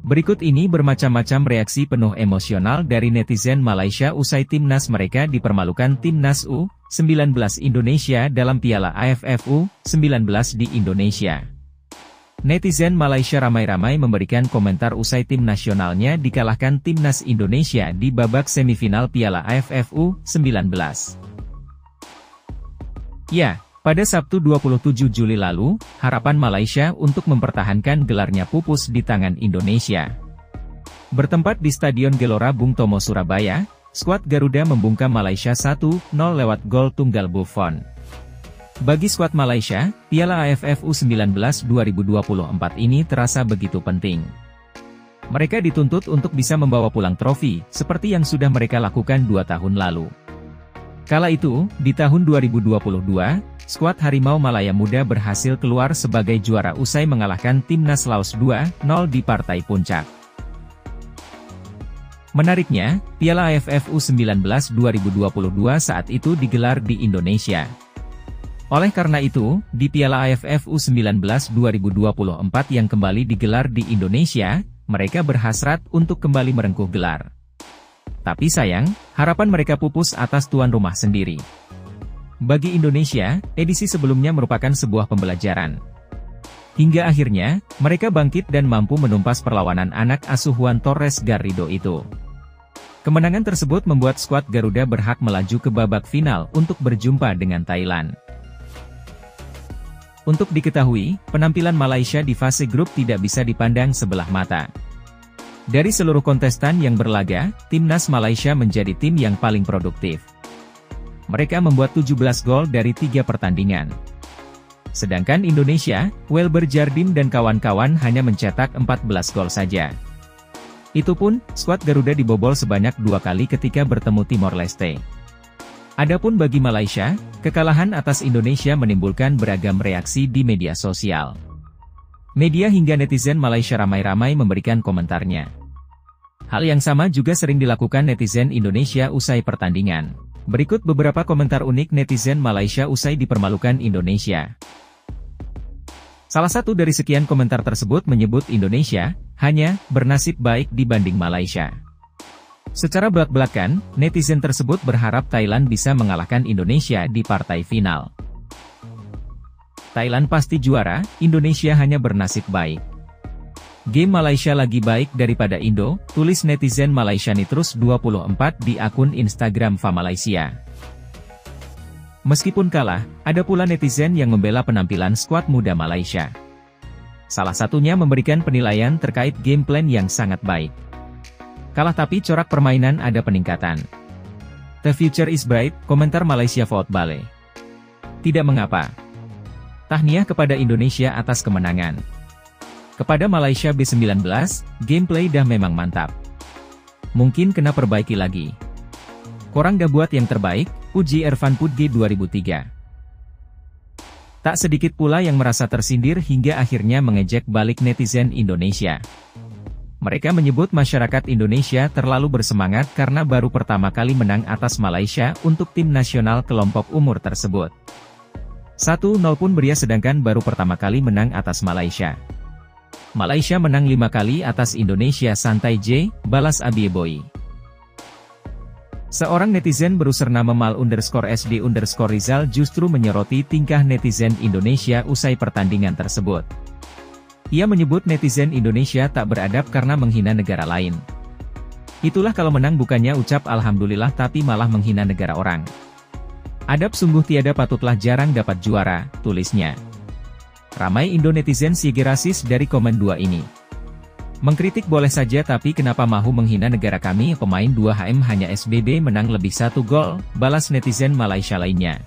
Berikut ini bermacam-macam reaksi penuh emosional dari netizen Malaysia usai timnas mereka dipermalukan timnas U19 Indonesia dalam Piala AFF U19 di Indonesia. Netizen Malaysia ramai-ramai memberikan komentar usai tim nasionalnya dikalahkan timnas Indonesia di babak semifinal Piala AFF U19. Ya, pada Sabtu 27 Juli lalu, harapan Malaysia untuk mempertahankan gelarnya pupus di tangan Indonesia. Bertempat di Stadion Gelora Bung Tomo Surabaya, skuad Garuda membungkam Malaysia 1-0 lewat gol tunggal Buffon. Bagi skuad Malaysia, Piala AFF U19 2024 ini terasa begitu penting. Mereka dituntut untuk bisa membawa pulang trofi, seperti yang sudah mereka lakukan 2 tahun lalu. Kala itu, di tahun 2022, skuad Harimau Malaya Muda berhasil keluar sebagai juara usai mengalahkan timnas Laos 2-0 di partai puncak. Menariknya, Piala AFF U19 2022 saat itu digelar di Indonesia. Oleh karena itu, di Piala AFF U19 2024 yang kembali digelar di Indonesia, mereka berhasrat untuk kembali merengkuh gelar. Tapi sayang, harapan mereka pupus atas tuan rumah sendiri. Bagi Indonesia, edisi sebelumnya merupakan sebuah pembelajaran. Hingga akhirnya, mereka bangkit dan mampu menumpas perlawanan anak asuh Juan Torres Garrido itu. Kemenangan tersebut membuat skuad Garuda berhak melaju ke babak final untuk berjumpa dengan Thailand. Untuk diketahui, penampilan Malaysia di fase grup tidak bisa dipandang sebelah mata. Dari seluruh kontestan yang berlaga, timnas Malaysia menjadi tim yang paling produktif. Mereka membuat 17 gol dari 3 pertandingan. Sedangkan Indonesia, Welber Jardim dan kawan-kawan hanya mencetak 14 gol saja. Itu pun, skuad Garuda dibobol sebanyak 2 kali ketika bertemu Timor Leste. Adapun bagi Malaysia, kekalahan atas Indonesia menimbulkan beragam reaksi di media sosial. Media hingga netizen Malaysia ramai-ramai memberikan komentarnya. Hal yang sama juga sering dilakukan netizen Indonesia usai pertandingan. Berikut beberapa komentar unik netizen Malaysia usai dipermalukan Indonesia. Salah satu dari sekian komentar tersebut menyebut Indonesia hanya bernasib baik dibanding Malaysia. Secara belak-belakan, netizen tersebut berharap Thailand bisa mengalahkan Indonesia di partai final. Thailand pasti juara, Indonesia hanya bernasib baik. Game Malaysia lagi baik daripada Indo, tulis netizen Malaysia Nitrus 24 di akun Instagram Malaysia. Meskipun kalah, ada pula netizen yang membela penampilan skuad muda Malaysia. Salah satunya memberikan penilaian terkait game plan yang sangat baik. Kalah tapi corak permainan ada peningkatan. The future is bright, komentar Malaysia Vote Bale. Tidak mengapa. Tahniah kepada Indonesia atas kemenangan. Kepada Malaysia B19, gameplay dah memang mantap. Mungkin kena perbaiki lagi. Korang dah buat yang terbaik, uji Irfan Pudgi 2003. Tak sedikit pula yang merasa tersindir hingga akhirnya mengejek balik netizen Indonesia. Mereka menyebut masyarakat Indonesia terlalu bersemangat karena baru pertama kali menang atas Malaysia untuk tim nasional kelompok umur tersebut. 1-0 pun beria sedangkan baru pertama kali menang atas Malaysia. Malaysia menang 5 kali atas Indonesia santai J, balas Abieboy. Seorang netizen berusernama mal_SD_Rizal justru menyoroti tingkah netizen Indonesia usai pertandingan tersebut. Ia menyebut netizen Indonesia tak beradab karena menghina negara lain. Itulah kalau menang bukannya ucap Alhamdulillah tapi malah menghina negara orang. Adab sungguh tiada patutlah jarang dapat juara, tulisnya. Ramai Indo netizen siege rasis dari komen 2 ini. Mengkritik boleh saja tapi kenapa mahu menghina negara kami? Pemain 2HM hanya SBB menang lebih 1 gol, balas netizen Malaysia lainnya.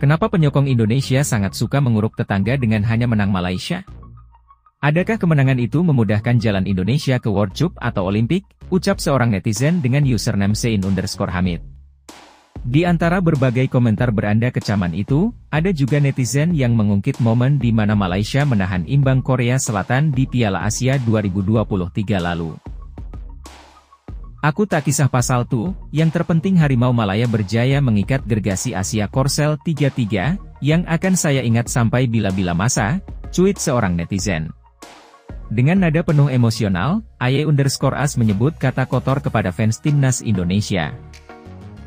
Kenapa penyokong Indonesia sangat suka menguruk tetangga dengan hanya menang Malaysia? Adakah kemenangan itu memudahkan jalan Indonesia ke World Cup atau Olimpik? Ucap seorang netizen dengan username Sein_Hamid. Di antara berbagai komentar beranda kecaman itu, ada juga netizen yang mengungkit momen di mana Malaysia menahan imbang Korea Selatan di Piala Asia 2023 lalu. Aku tak kisah pasal tuh, yang terpenting Harimau Malaya berjaya mengikat gergasi Asia Korsel 3-3, yang akan saya ingat sampai bila-bila masa, cuit seorang netizen. Dengan nada penuh emosional, @AY_AS menyebut kata kotor kepada fans timnas Indonesia.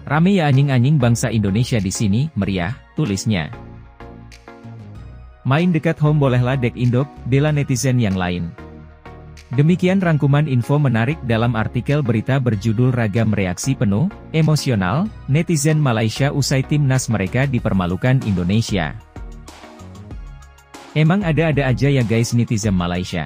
"Rame ya anjing-anjing bangsa Indonesia di sini, meriah," tulisnya. Main dekat home bolehlah dek indok, bela netizen yang lain. Demikian rangkuman info menarik dalam artikel berita berjudul Ragam Reaksi Penuh Emosional, Netizen Malaysia usai timnas mereka dipermalukan Indonesia. Emang ada-ada aja ya guys netizen Malaysia.